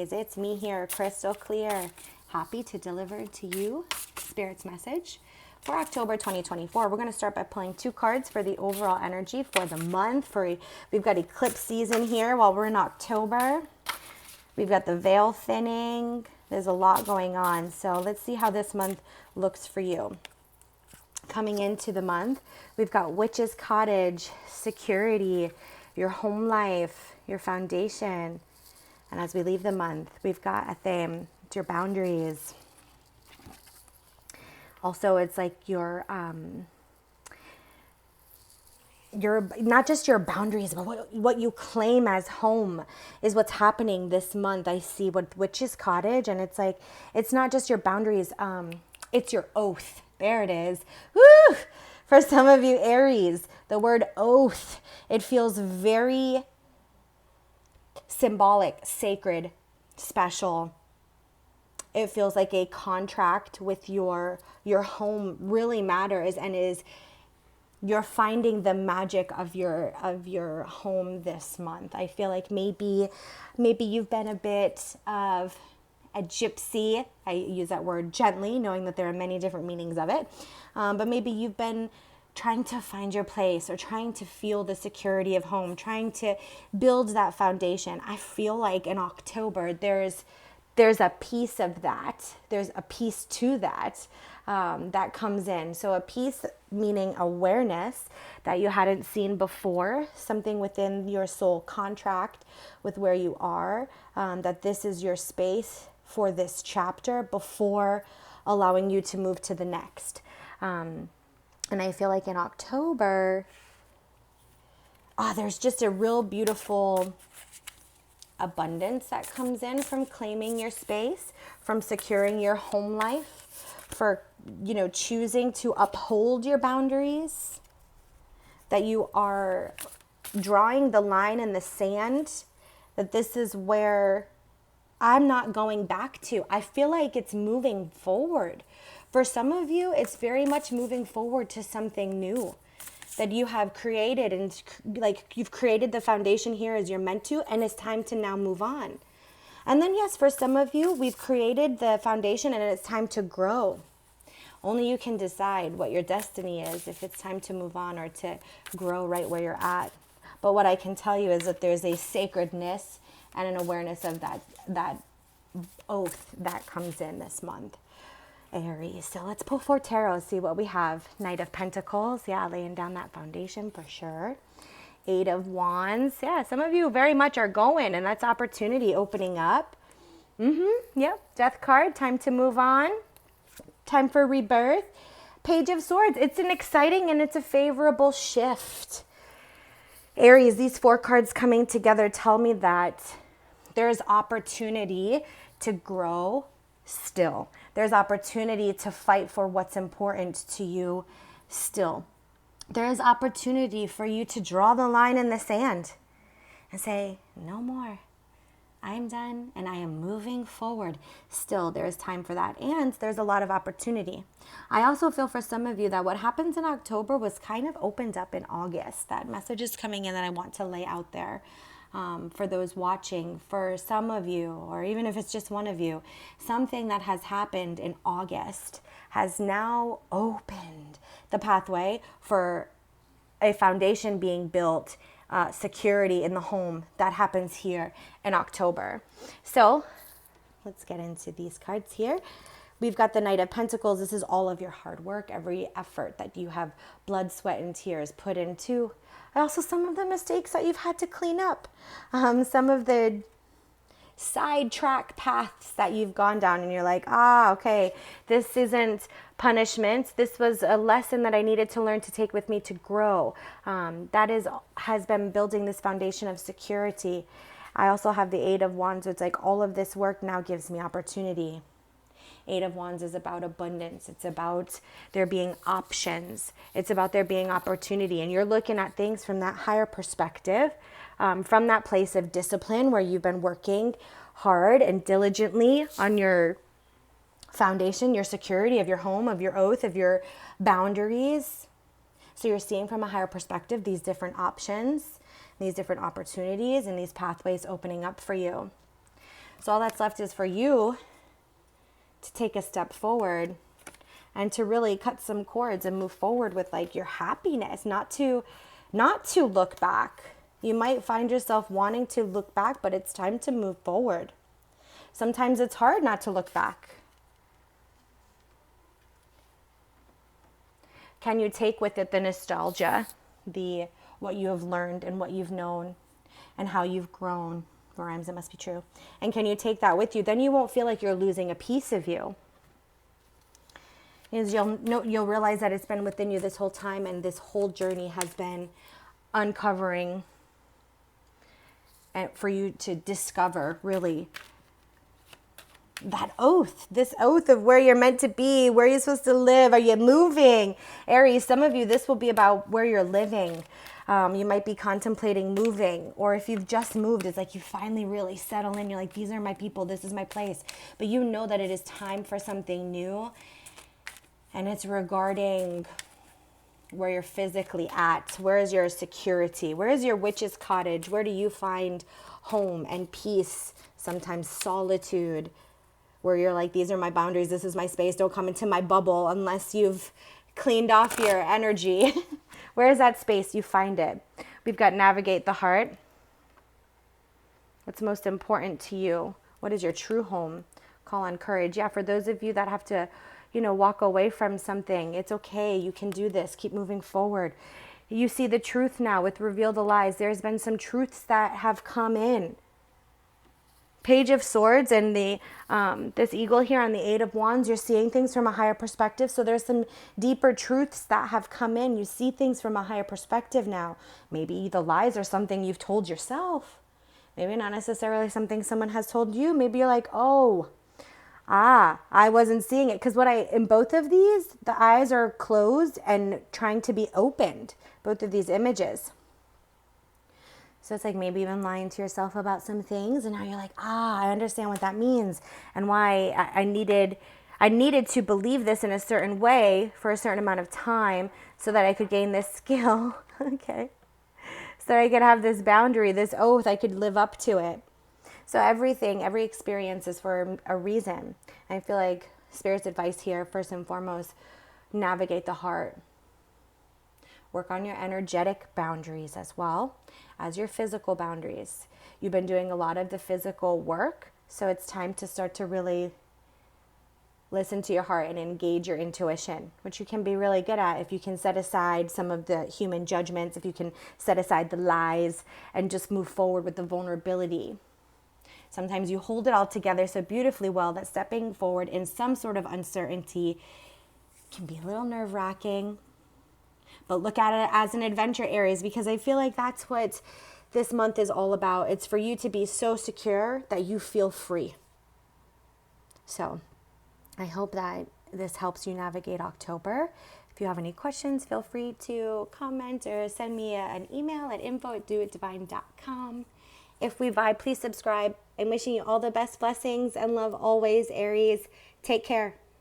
Aries. It's me here, Krystal Clear. Happy to deliver to you Spirit's message for October 2024. We're going to start by pulling 2 cards for the overall energy for the month. We've got eclipse season here while we're in October. We've got the veil thinning. There's a lot going on. So let's see how this month looks for you. Coming into the month, we've got Witch's Cottage, security, your home life, your foundation. And as we leave the month, we've got a theme. It's your boundaries. Also, it's like your not just your boundaries, but what you claim as home is what's happening this month. I see what Witch's Cottage, and it's like, it's not just your boundaries, it's your oath. There it is. Woo! For some of you Aries, the word oath, it feels very symbolic, sacred, special. It feels like a contract with your home really matters, and you're finding the magic of your home this month. I feel like maybe you've been a bit of a gypsy. I use that word gently, knowing that there are many different meanings of it. But maybe you've been trying to find your place or trying to feel the security of home, trying to build that foundation. I feel like in October, there's a piece of that. There's a piece to that that comes in. So a piece meaning awareness that you hadn't seen before, something within your soul contract with where you are, that this is your space for this chapter before allowing you to move to the next. And I feel like in October, there's just a real beautiful abundance that comes in from claiming your space, from securing your home life, for, choosing to uphold your boundaries, that you are drawing the line in the sand, that this is where I'm not going back to. I feel like it's moving forward. For some of you, it's very much moving forward to something new that you have created, and like you've created the foundation here as you're meant to, and it's time to now move on. And then yes, for some of you, we've created the foundation and it's time to grow. Only you can decide what your destiny is, if it's time to move on or to grow right where you're at. But what I can tell you is that there's a sacredness and an awareness of that oath that comes in this month, Aries. So let's pull 4 tarot, see what we have. Knight of Pentacles, yeah, laying down that foundation for sure. 8 of Wands, yeah, some of you very much are going, and that's opportunity opening up. Yep, Death card, time to move on. Time for rebirth. Page of Swords, it's an exciting and it's a favorable shift. Aries, these 4 cards coming together tell me that there's opportunity to grow still. There's opportunity to fight for what's important to you still. There is opportunity for you to draw the line in the sand and say, no more. I am done and I am moving forward. Still, there's time for that. And there's a lot of opportunity. I also feel for some of you that what happens in October was kind of opened up in August. That message is coming in that I want to lay out there. For those watching, for some of you, or even if it's just one of you, something that has happened in August has now opened the pathway for a foundation being built, security in the home that happens here in October. So let's get into these cards here. We've got the Knight of Pentacles. This is all of your hard work, every effort that you have blood, sweat, and tears put into. Also, some of the mistakes that you've had to clean up. Some of the sidetrack paths that you've gone down, and you're like, okay, this isn't punishment. This was a lesson that I needed to learn to take with me to grow. Has been building this foundation of security. I also have the 8 of Wands. So it's like all of this work now gives me opportunity. 8 of Wands is about abundance. It's about there being options. It's about there being opportunity. And you're looking at things from that higher perspective, from that place of discipline where you've been working hard and diligently on your foundation, your security of your home, of your oath, of your boundaries. So you're seeing from a higher perspective these different options, these different opportunities, and these pathways opening up for you. So all that's left is for you to take a step forward and to really cut some cords and move forward with like your happiness, not to look back. You might find yourself wanting to look back, but it's time to move forward. Sometimes it's hard not to look back. Can you take with it the nostalgia, the what you have learned and what you've known and how you've grown? Rhymes, it must be true. And can you take that with you? Then you won't feel like you're losing a piece of you. Is you'll realize that it's been within you this whole time, and this whole journey has been uncovering and for you to discover really that oath, this oath of where you're meant to be, where you're supposed to live. Are you moving? Aries, some of you, this will be about where you're living. You might be contemplating moving, or if you've just moved, it's like you finally really settle in. You're like, these are my people, this is my place. But you know that it is time for something new, and it's regarding where you're physically at. Where is your security? Where is your witch's cottage? Where do you find home and peace? Sometimes solitude, where you're like, these are my boundaries, this is my space, don't come into my bubble unless you've cleaned off your energy. Where is that space? You find it. We've got navigate the heart. What's most important to you? What is your true home? Call on courage. Yeah, for those of you that have to, walk away from something, it's okay. You can do this. Keep moving forward. You see the truth now with reveal the lies. There's been some truths that have come in. Page of Swords and the this eagle here on the Eight of Wands, you're seeing things from a higher perspective. So there's some deeper truths that have come in. You see things from a higher perspective now. Maybe the lies are something you've told yourself. Maybe not necessarily something someone has told you. Maybe you're like, I wasn't seeing it. Because in both of these, the eyes are closed and trying to be opened. Both of these images. So it's like maybe even lying to yourself about some things, and now you're like, I understand what that means and why I needed to believe this in a certain way for a certain amount of time so that I could gain this skill, okay? So that I could have this boundary, this oath, I could live up to it. So every experience is for a reason. And I feel like Spirit's advice here, first and foremost, navigate the heart. Work on your energetic boundaries as well as your physical boundaries. You've been doing a lot of the physical work, so it's time to start to really listen to your heart and engage your intuition, which you can be really good at if you can set aside some of the human judgments, if you can set aside the lies and just move forward with the vulnerability. Sometimes you hold it all together so beautifully well that stepping forward in some sort of uncertainty can be a little nerve-wracking. But look at it as an adventure, Aries, because I feel like that's what this month is all about. It's for you to be so secure that you feel free. So I hope that this helps you navigate October. If you have any questions, feel free to comment or send me an email at info@doitdivine.com. If we vibe, please subscribe. I'm wishing you all the best blessings and love always, Aries. Take care.